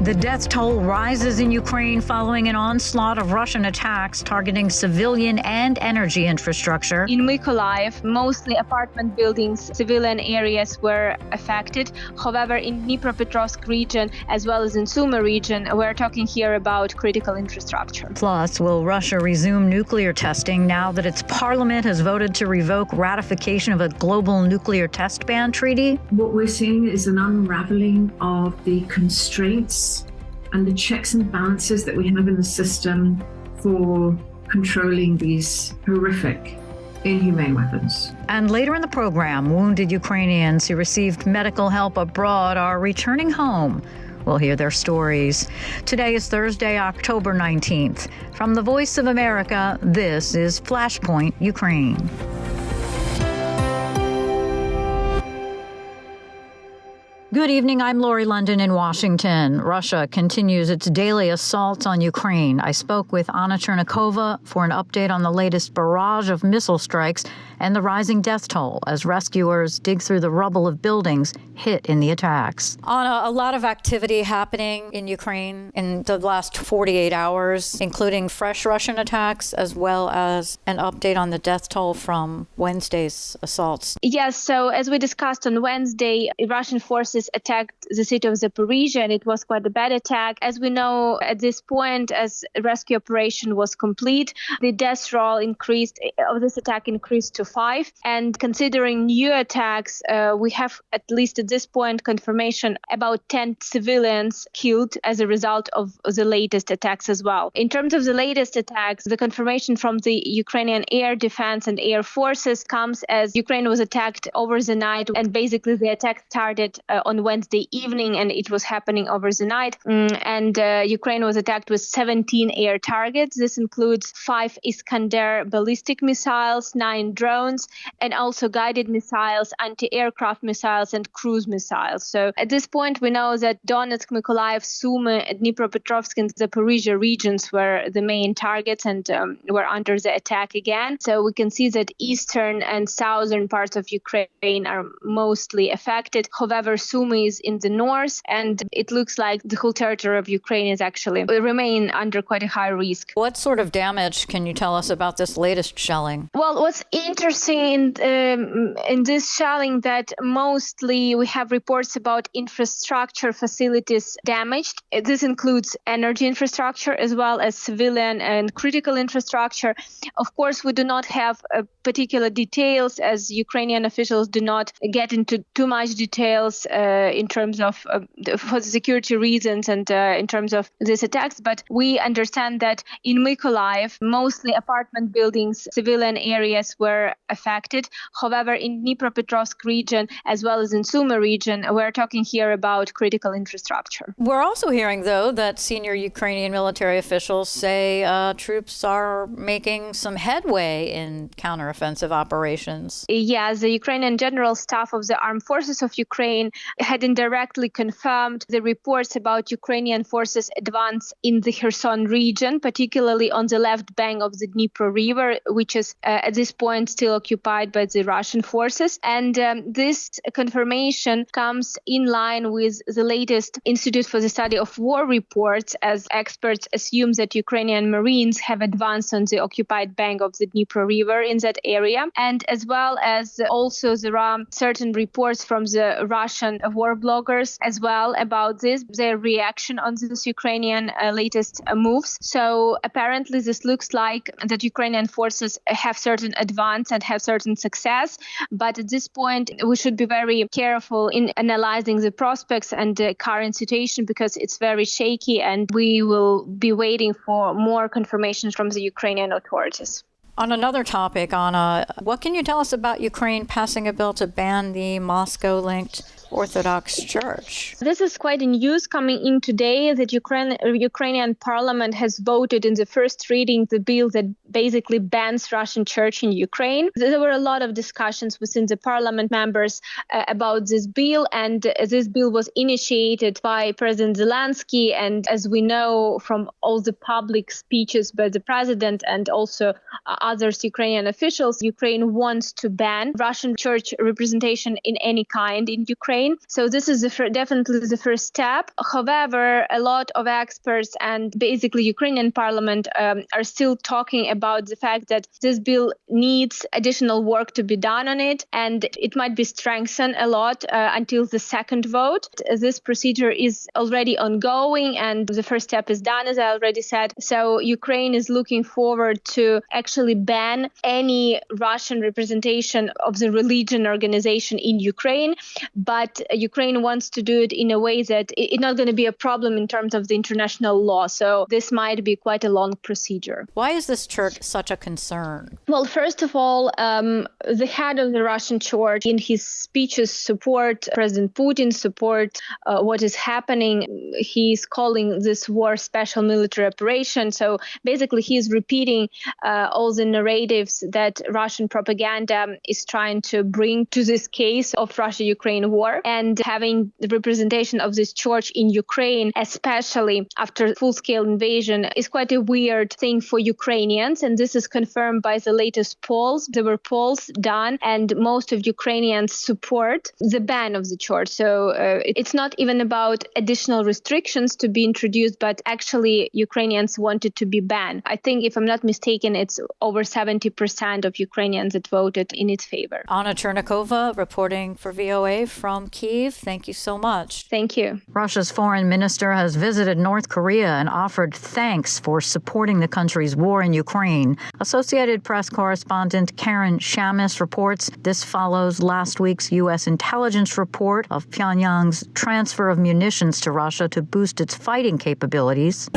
The death toll rises in Ukraine following an onslaught of Russian attacks targeting civilian and energy infrastructure. In Mykolaiv, mostly apartment buildings, civilian areas were affected. However, in Dnipropetrovsk region, as well as in Sumy region, we're talking here about critical infrastructure. Plus, will Russia resume nuclear testing now that its parliament has voted to revoke ratification of a global nuclear test ban treaty? What we're seeing is an unraveling of the constraints and the checks and balances that we have in the system for controlling these horrific, inhumane weapons. And later in the program, wounded Ukrainians who received medical help abroad are returning home. We'll hear their stories. Today is Thursday, October 19th. From the Voice of America, this is Flashpoint Ukraine. Good evening. I'm Lori London in Washington. Russia continues its daily assaults on Ukraine. I spoke with Anna Chernikova for an update on the latest barrage of missile strikes and the rising death toll as rescuers dig through the rubble of buildings hit in the attacks. Anna, a lot of activity happening in Ukraine in the last 48 hours, including fresh Russian attacks, as well as an update on the death toll from Wednesday's assaults. Yes, so as we discussed on Wednesday, Russian forces attacked the city of Zaporizhia, and it was quite a bad attack. As we know, at this point, as rescue operation was complete, the death roll of this attack increased to 5. And considering new attacks, we have at least at this point confirmation about 10 civilians killed as a result of the latest attacks as well. In terms of the latest attacks, the confirmation from the Ukrainian air defense and air forces comes as Ukraine was attacked over the night, and basically the attack started on Wednesday evening, and it was happening over the night. And Ukraine was attacked with 17 air targets. This includes 5 Iskander ballistic missiles, 9 drones, and also guided missiles, anti-aircraft missiles, and cruise missiles. So at this point, we know that Donetsk, Mykolaiv, Sumy, Dnipropetrovsk, and Zaporizhia regions were the main targets and were under the attack again. So we can see that eastern and southern parts of Ukraine are mostly affected. However, Sumy is in the north, and it looks like the whole territory of Ukraine is actually remain under quite a high risk. What sort of damage can you tell us about this latest shelling? Well, what's interesting in this shelling that mostly we have reports about infrastructure facilities damaged. This includes energy infrastructure as well as civilian and critical infrastructure. Of course, we do not have particular details, as Ukrainian officials do not get into too much details in terms of for security reasons and in terms of these attacks. But we understand that in Mykolaiv, mostly apartment buildings, civilian areas were affected. However, in Dnipropetrovsk region, as well as in Sumy region, we're talking here about critical infrastructure. We're also hearing, though, that senior Ukrainian military officials say troops are making some headway in counteroffensive operations. Yeah, the Ukrainian General Staff of the Armed Forces of Ukraine had indirectly confirmed the reports about Ukrainian forces' advance in the Kherson region, particularly on the left bank of the Dnipro River, which is at this point still occupied by the Russian forces. And this confirmation comes in line with the latest Institute for the Study of War reports, as experts assume that Ukrainian Marines have advanced on the occupied bank of the Dnipro River in that area. And as well as also there are certain reports from the Russian war bloggers as well about this, their reaction on this Ukrainian latest moves. So apparently this looks like that Ukrainian forces have certain advance and have certain success. But at this point, we should be very careful in analyzing the prospects and the current situation because it's very shaky, and we will be waiting for more confirmations from the Ukrainian authorities. On another topic, Anna, what can you tell us about Ukraine passing a bill to ban the Moscow-linked Orthodox Church? This is quite a news coming in today that Ukrainian parliament has voted in the first reading the bill that basically bans Russian church in Ukraine. There were a lot of discussions within the parliament members about this bill, and this bill was initiated by President Zelensky. And as we know from all the public speeches by the president and also other Ukrainian officials, Ukraine wants to ban Russian church representation in any kind in Ukraine. So this is definitely the first step. However, a lot of experts and basically Ukrainian parliament are still talking about the fact that this bill needs additional work to be done on it, and it might be strengthened a lot until the second vote. This procedure is already ongoing, and the first step is done, as I already said. So Ukraine is looking forward to actually ban any Russian representation of the religion organization in Ukraine, but Ukraine wants to do it in a way that it's not going to be a problem in terms of the international law. So this might be quite a long procedure. Why is this church such a concern? Well, first of all, the head of the Russian church in his speeches support President Putin, support what is happening. He's calling this war special military operation. So basically, he's repeating all the narratives that Russian propaganda is trying to bring to this case of Russia-Ukraine war. And having the representation of this church in Ukraine, especially after full-scale invasion, is quite a weird thing for Ukrainians. And this is confirmed by the latest polls. There were polls done, and most of Ukrainians support the ban of the church. So it's not even about additional restrictions to be introduced, but actually Ukrainians want it to be banned. I think, if I'm not mistaken, it's over 70% of Ukrainians that voted in its favor. Anna Chernikova reporting for VOA from Kyiv. Thank you so much. Thank you. Russia's foreign minister has visited North Korea and offered thanks for supporting the country's war in Ukraine. Associated Press correspondent Karen Shamis reports this follows last week's U.S. intelligence report of Pyongyang's transfer of munitions to Russia to boost its fighting capabilities.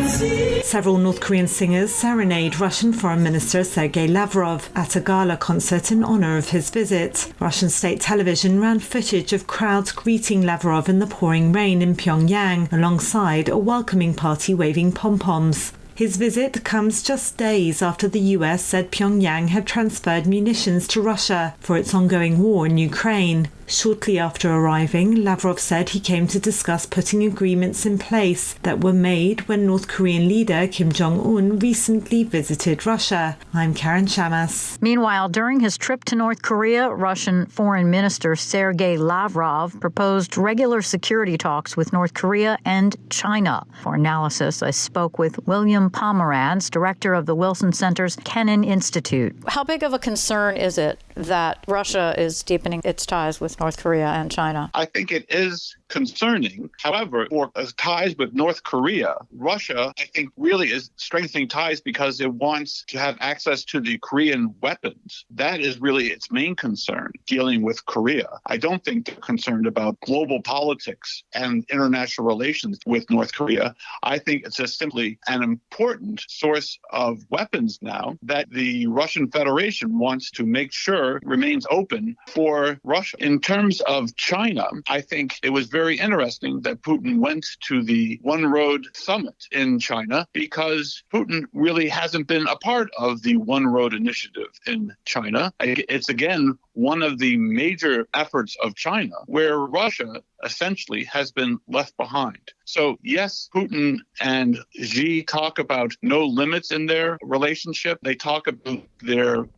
Several North Korean singers serenade Russian Foreign Minister Sergei Lavrov at a gala concert in honor of his visit. Russian state television ran footage of crowds greeting Lavrov in the pouring rain in Pyongyang, alongside a welcoming party waving pom-poms. His visit comes just days after the US said Pyongyang had transferred munitions to Russia for its ongoing war in Ukraine. Shortly after arriving, Lavrov said he came to discuss putting agreements in place that were made when North Korean leader Kim Jong-un recently visited Russia. I'm Karen Shamas. Meanwhile, during his trip to North Korea, Russian Foreign Minister Sergei Lavrov proposed regular security talks with North Korea and China. For analysis, I spoke with William Pomeranz, director of the Wilson Center's Kennan Institute. How big of a concern is it that Russia is deepening its ties with North Korea and China? I think it is concerning. However, for ties with North Korea, Russia, I think, really is strengthening ties because it wants to have access to the Korean weapons. That is really its main concern, dealing with Korea. I don't think they're concerned about global politics and international relations with North Korea. I think it's just simply an important source of weapons now that the Russian Federation wants to make sure remains open for Russia. In terms of China, I think it was very interesting that Putin went to the One Road Summit in China because Putin really hasn't been a part of the One Road initiative in China. It's, again, one of the major efforts of China where Russia essentially has been left behind. So yes, Putin and Xi talk about no limits in their relationship. They talk about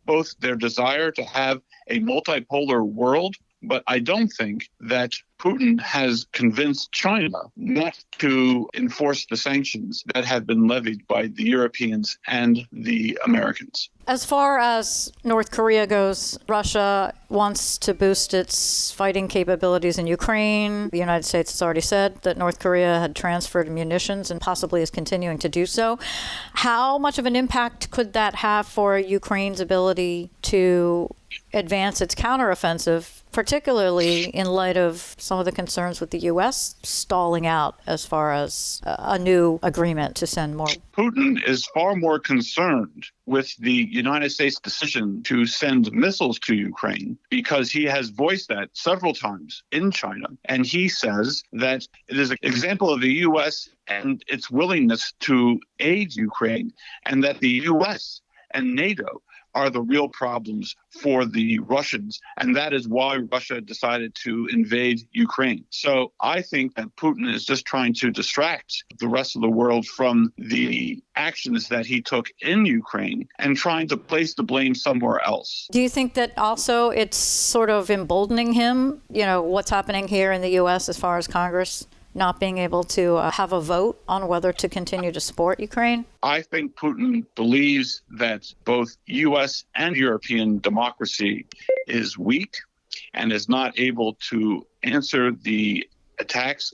both their desire to have a multipolar world, but I don't think that Putin has convinced China not to enforce the sanctions that have been levied by the Europeans and the Americans. As far as North Korea goes, Russia wants to boost its fighting capabilities in Ukraine. The United States has already said that North Korea had transferred munitions and possibly is continuing to do so. How much of an impact could that have for Ukraine's ability to advance its counteroffensive, particularly in light of some of the concerns with the U.S. stalling out as far as a new agreement to send more? Putin is far more concerned with the United States decision to send missiles to Ukraine because he has voiced that several times in China. And he says that it is an example of the U.S. and its willingness to aid Ukraine, and that the U.S. and NATO are the real problems for the Russians. And that is why Russia decided to invade Ukraine. So I think that Putin is just trying to distract the rest of the world from the actions that he took in Ukraine and trying to place the blame somewhere else. Do you think that also it's sort of emboldening him, what's happening here in the U.S. as far as Congress not being able to have a vote on whether to continue to support Ukraine? I think Putin believes that both U.S. and European democracy is weak and is not able to answer the attacks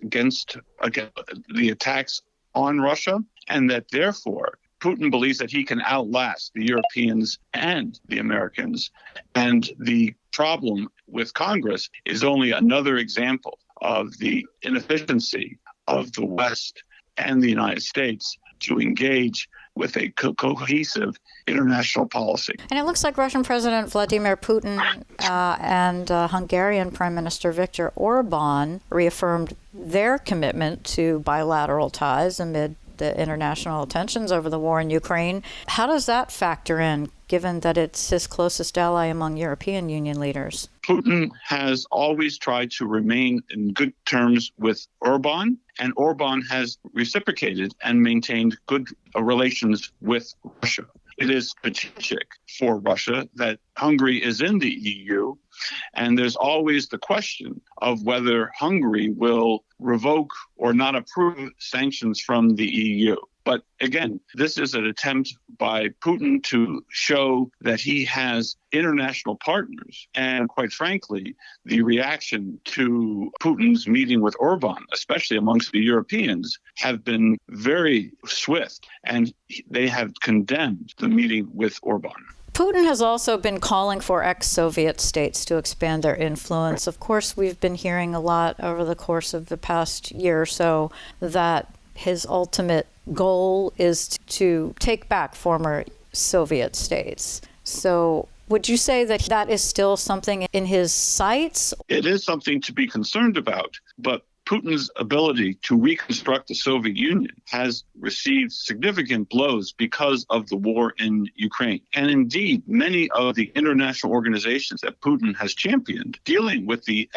on Russia, and that therefore Putin believes that he can outlast the Europeans and the Americans. And the problem with Congress is only another example of the inefficiency of the West and the United States to engage with a cohesive international policy. And it looks like Russian President Vladimir Putin and Hungarian Prime Minister Viktor Orban reaffirmed their commitment to bilateral ties amid the international tensions over the war in Ukraine. How does that factor in, given that it's his closest ally among European Union leaders? Putin has always tried to remain in good terms with Orban, and Orban has reciprocated and maintained good relations with Russia. It is strategic for Russia that Hungary is in the EU, and there's always the question of whether Hungary will revoke or not approve sanctions from the EU. But again, this is an attempt by Putin to show that he has international partners. And quite frankly, the reaction to Putin's meeting with Orban, especially amongst the Europeans, have been very swift, and they have condemned the meeting with Orban. Putin has also been calling for ex-Soviet states to expand their influence. Of course, we've been hearing a lot over the course of the past year or so that his ultimate goal is to take back former Soviet states. So would you say that that is still something in his sights? It is something to be concerned about, but Putin's ability to reconstruct the Soviet Union has received significant blows because of the war in Ukraine. And indeed, many of the international organizations that Putin has championed dealing with the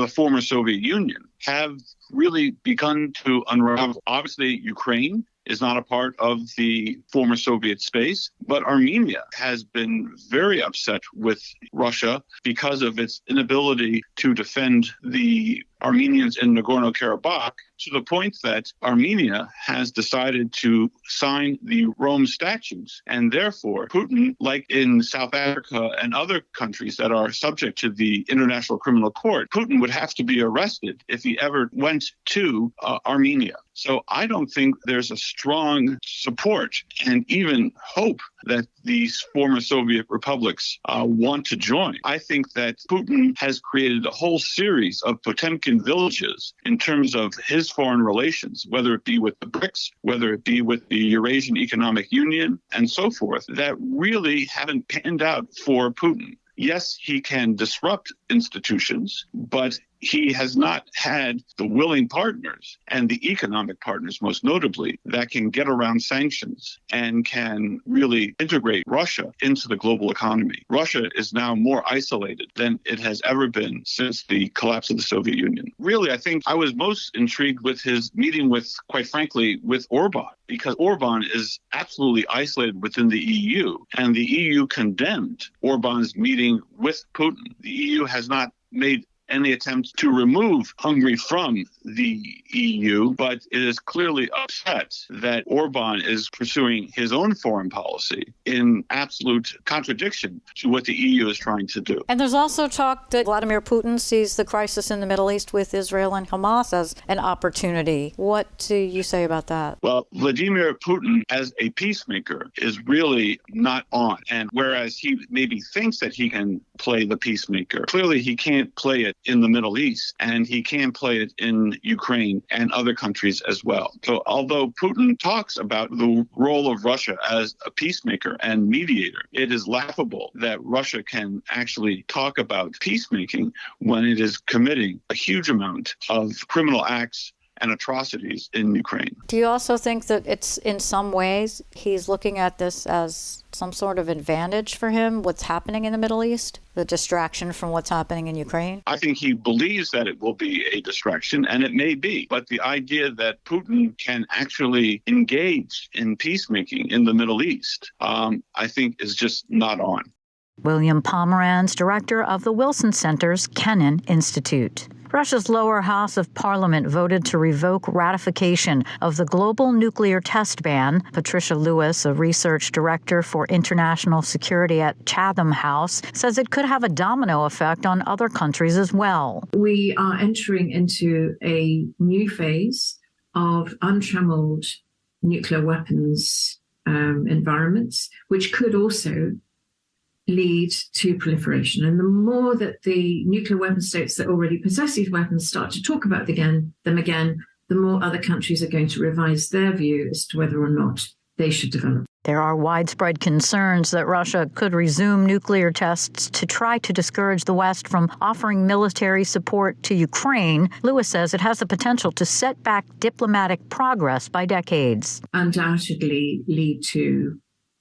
former Soviet Union have really begun to unravel. Obviously, Ukraine is not a part of the former Soviet space, but Armenia has been very upset with Russia because of its inability to defend the Armenians in Nagorno-Karabakh, to the point that Armenia has decided to sign the Rome Statutes. And therefore, Putin, like in South Africa and other countries that are subject to the International Criminal Court, Putin would have to be arrested if he ever went to Armenia. So I don't think there's a strong support and even hope that these former Soviet republics want to join. I think that Putin has created a whole series of Potemkin villages in terms of his foreign relations, whether it be with the BRICS, whether it be with the Eurasian Economic Union, and so forth, that really haven't panned out for Putin. Yes, he can disrupt institutions, but he has not had the willing partners and the economic partners, most notably, that can get around sanctions and can really integrate Russia into the global economy. Russia is now more isolated than it has ever been since the collapse of the Soviet Union. Really, I think I was most intrigued with his meeting with, quite frankly, with Orban, because Orban is absolutely isolated within the EU, and the EU condemned Orban's meeting with Putin. The EU has not made any attempt to remove Hungary from the EU, but it is clearly upset that Orban is pursuing his own foreign policy in absolute contradiction to what the EU is trying to do. And there's also talk that Vladimir Putin sees the crisis in the Middle East with Israel and Hamas as an opportunity. What do you say about that? Well, Vladimir Putin as a peacemaker is really not on. And whereas he maybe thinks that he can play the peacemaker, clearly he can't play it in the Middle East, and he can play it in Ukraine and other countries as well. So although Putin talks about the role of Russia as a peacemaker and mediator, it is laughable that Russia can actually talk about peacemaking when it is committing a huge amount of criminal acts and atrocities in Ukraine. Do you also think that it's in some ways he's looking at this as some sort of advantage for him, what's happening in the Middle East, the distraction from what's happening in Ukraine? I think he believes that it will be a distraction, and it may be. But the idea that Putin can actually engage in peacemaking in the Middle East, I think is just not on. William Pomeranz, director of the Wilson Center's Kennan Institute. Russia's lower house of parliament voted to revoke ratification of the global nuclear test ban. Patricia Lewis, a research director for international security at Chatham House, says it could have a domino effect on other countries as well. We are entering into a new phase of untrammeled nuclear weapons environments, which could also lead to proliferation. And the more that the nuclear weapon states that already possess these weapons start to talk about them again, the more other countries are going to revise their view as to whether or not they should develop. There are widespread concerns that Russia could resume nuclear tests to try to discourage the West from offering military support to Ukraine. Lewis says it has the potential to set back diplomatic progress by decades. Undoubtedly lead to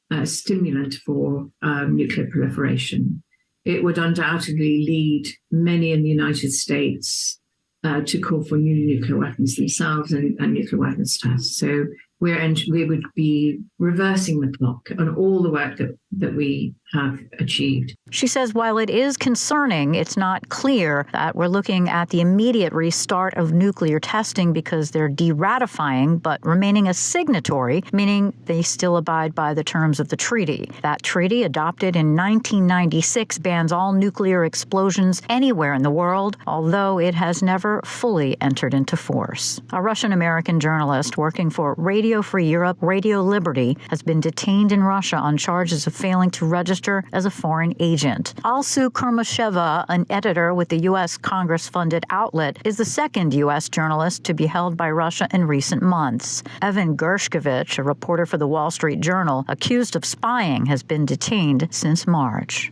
a stimulant for nuclear proliferation. It would undoubtedly lead many in the United States to call for new nuclear weapons themselves and nuclear weapons tests. So we would be reversing the clock on all the work that we have achieved. She says while it is concerning, it's not clear that we're looking at the immediate restart of nuclear testing because they're de-ratifying but remaining a signatory, meaning they still abide by the terms of the treaty. That treaty, adopted in 1996, bans all nuclear explosions anywhere in the world, although it has never fully entered into force. A Russian-American journalist working for Radio Free Europe, Radio Liberty, has been detained in Russia on charges of failing to register as a foreign agent. Alsu Kurmasheva, an editor with the U.S. Congress-funded outlet, is the second U.S. journalist to be held by Russia in recent months. Evan Gershkovich, a reporter for the Wall Street Journal, accused of spying, has been detained since March.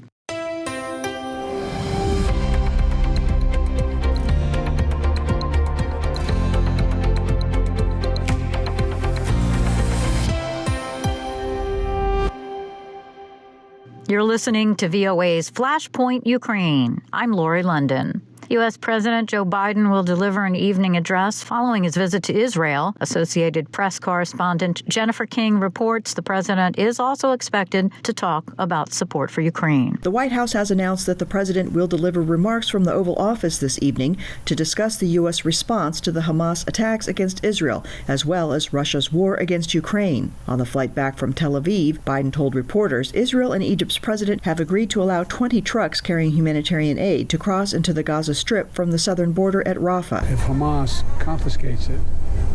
You're listening to VOA's Flashpoint Ukraine. I'm Lori London. U.S. President Joe Biden will deliver an evening address following his visit to Israel. Associated Press correspondent Jennifer King reports the president is also expected to talk about support for Ukraine. The White House has announced that the president will deliver remarks from the Oval Office this evening to discuss the U.S. response to the Hamas attacks against Israel, as well as Russia's war against Ukraine. On the flight back from Tel Aviv, Biden told reporters Israel and Egypt's president have agreed to allow 20 trucks carrying humanitarian aid to cross into the Gaza Strip from the southern border at Rafah. If Hamas confiscates it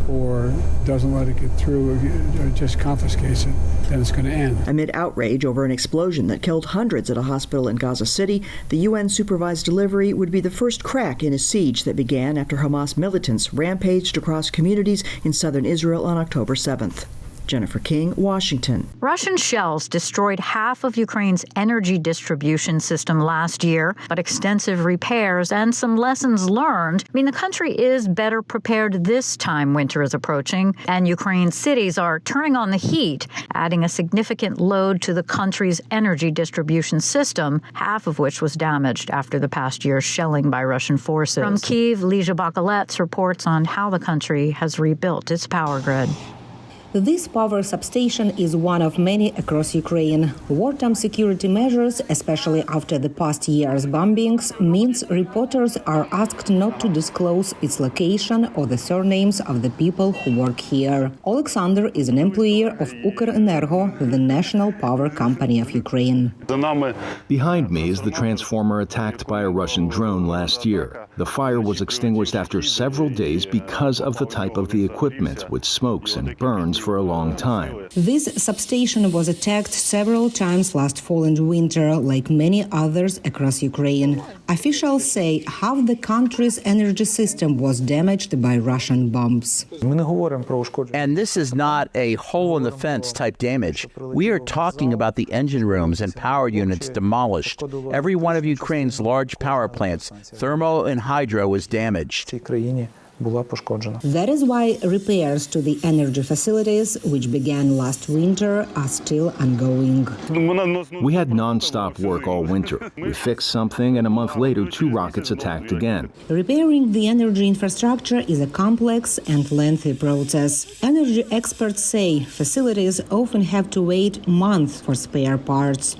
or doesn't let it get through or just confiscates it, then it's going to end. Amid outrage over an explosion that killed hundreds at a hospital in Gaza City, the UN-supervised delivery would be the first crack in a siege that began after Hamas militants rampaged across communities in southern Israel on October 7th. Jennifer King, Washington. Russian shells destroyed half of Ukraine's energy distribution system last year, but extensive repairs and some lessons learned mean the country is better prepared this time winter is approaching, and Ukraine's cities are turning on the heat, adding a significant load to the country's energy distribution system, half of which was damaged after the past year's shelling by Russian forces. From Kyiv, Lizha Bakalets reports on how the country has rebuilt its power grid. This power substation is one of many across Ukraine. Wartime security measures, especially after the past year's bombings, means reporters are asked not to disclose its location or the surnames of the people who work here. Alexander is an employee of Ukrenergo, the national power company of Ukraine. Behind me is the transformer attacked by a Russian drone last year. The fire was extinguished after several days because of the type of the equipment, which smokes and burns for a long time. This substation was attacked several times last fall and winter, like many others across Ukraine. Officials say half the country's energy system was damaged by Russian bombs. And this is not a hole-in-the-fence type damage. We are talking about the engine rooms and power units demolished. Every one of Ukraine's large power plants, thermo and hydro, was damaged. That is why repairs to the energy facilities, which began last winter, are still ongoing. We had non-stop work all winter. We fixed something, and a month later, 2 rockets attacked again. Repairing the energy infrastructure is a complex and lengthy process. Energy experts say facilities often have to wait months for spare parts.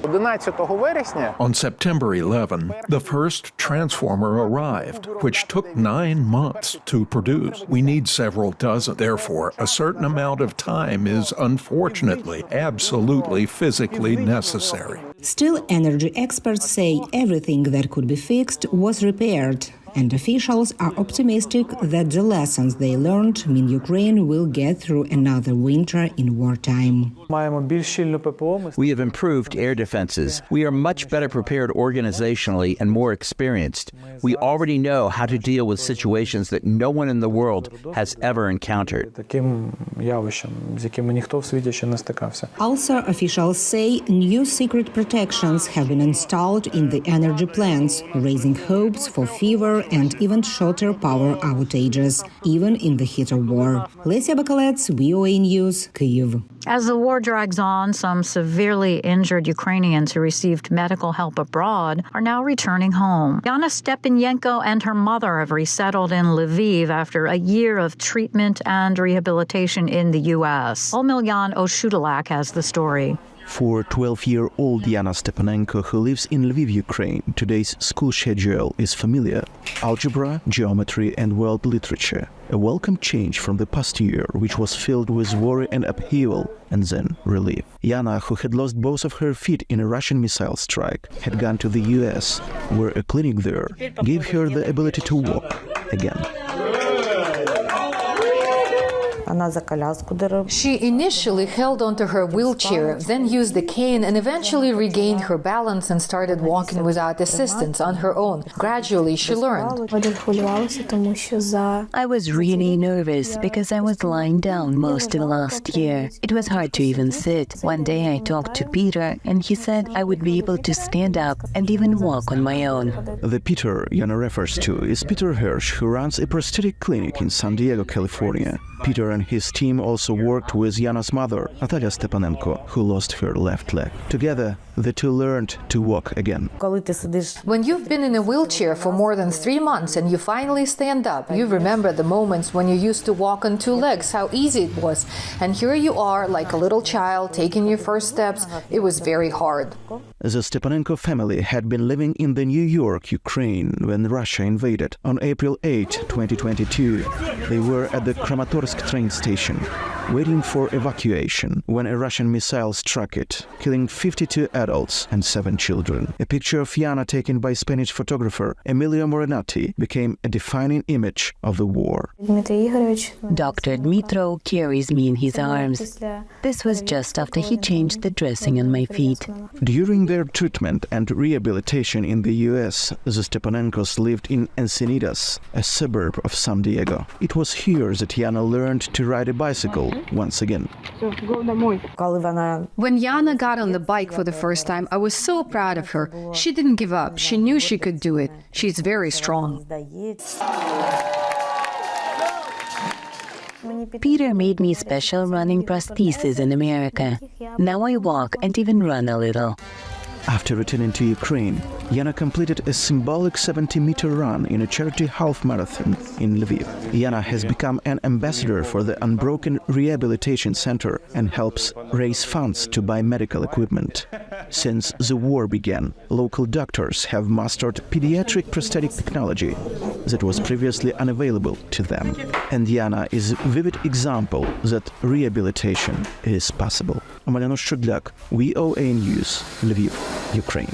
On September 11, the first transformer arrived, which took 9 months to produce. We need several dozen. Therefore, a certain amount of time is unfortunately absolutely physically necessary. Still, energy experts say everything that could be fixed was repaired. And officials are optimistic that the lessons they learned mean Ukraine will get through another winter in wartime. We have improved air defenses. We are much better prepared organizationally and more experienced. We already know how to deal with situations that no one in the world has ever encountered. Also, officials say new secret protections have been installed in the energy plants, raising hopes for fewer and even shorter power outages, even in the heat of war. Lesia Bakalets, VOA News, Kyiv. As the war drags on, some severely injured Ukrainians who received medical help abroad are now returning home. Yana Stepanenko and her mother have resettled in Lviv after a year of treatment and rehabilitation in the U.S. Olmilyan Oshudalak has the story. For 12-year-old Yana Stepanenko, who lives in Lviv, Ukraine, today's school schedule is familiar. Algebra, geometry, and world literature. A welcome change from the past year, which was filled with worry and upheaval, and then relief. Yana, who had lost both of her feet in a Russian missile strike, had gone to the U.S., where a clinic there gave her the ability to walk again. She initially held onto her wheelchair, then used the cane and eventually regained her balance and started walking without assistance on her own. Gradually, she learned. I was really nervous because I was lying down most of last year. It was hard to even sit. One day I talked to Peter and he said I would be able to stand up and even walk on my own. The Peter Yana refers to is Peter Hirsch, who runs a prosthetic clinic in San Diego, California. Peter and his team also worked with Yana's mother, Natalia Stepanenko, who lost her left leg. Together, the two learned to walk again. When you've been in a wheelchair for more than 3 months and you finally stand up, you remember the moments when you used to walk on 2 legs, how easy it was. And here you are, like a little child, taking your first steps. It was very hard. The Stepanenko family had been living in the New York, Ukraine, when Russia invaded. On April 8, 2022, they were at the Kramatorsk train station, waiting for evacuation, when a Russian missile struck it, killing 52 adults and 7 children. A picture of Yana taken by Spanish photographer Emilio Morenati became a defining image of the war. Dr. Dmitro carries me in his arms. This was just after he changed the dressing on my feet. During their treatment and rehabilitation in the U.S., the Stepanenkos lived in Encinitas, a suburb of San Diego. It was here that Yana learned to ride a bicycle once again. When Yana got on the bike for the first time, I was so proud of her. She didn't give up. She knew she could do it. She's very strong. Peter made me special running prostheses in America. Now I walk and even run a little. After returning to Ukraine, Yana completed a symbolic 70-meter run in a charity half marathon in Lviv. Yana has become an ambassador for the Unbroken Rehabilitation Center and helps raise funds to buy medical equipment. Since the war began, local doctors have mastered pediatric prosthetic technology that was previously unavailable to them. And Yana is a vivid example that rehabilitation is possible. Olmilyan Oshudalak, VOA News, Lviv, Ukraine.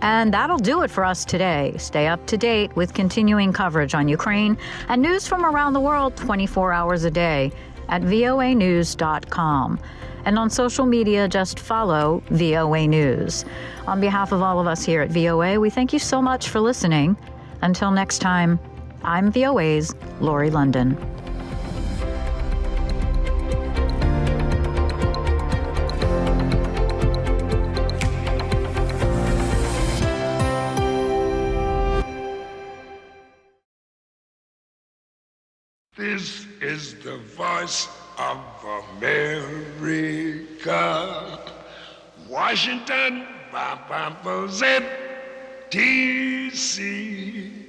And that'll do it for us today. Stay up to date with continuing coverage on Ukraine and news from around the world 24 hours a day at voanews.com. And on social media, just follow VOA News. On behalf of all of us here at VOA, we thank you so much for listening. Until next time, I'm VOA's Lori London. This is the voice of America. Washington, D.C.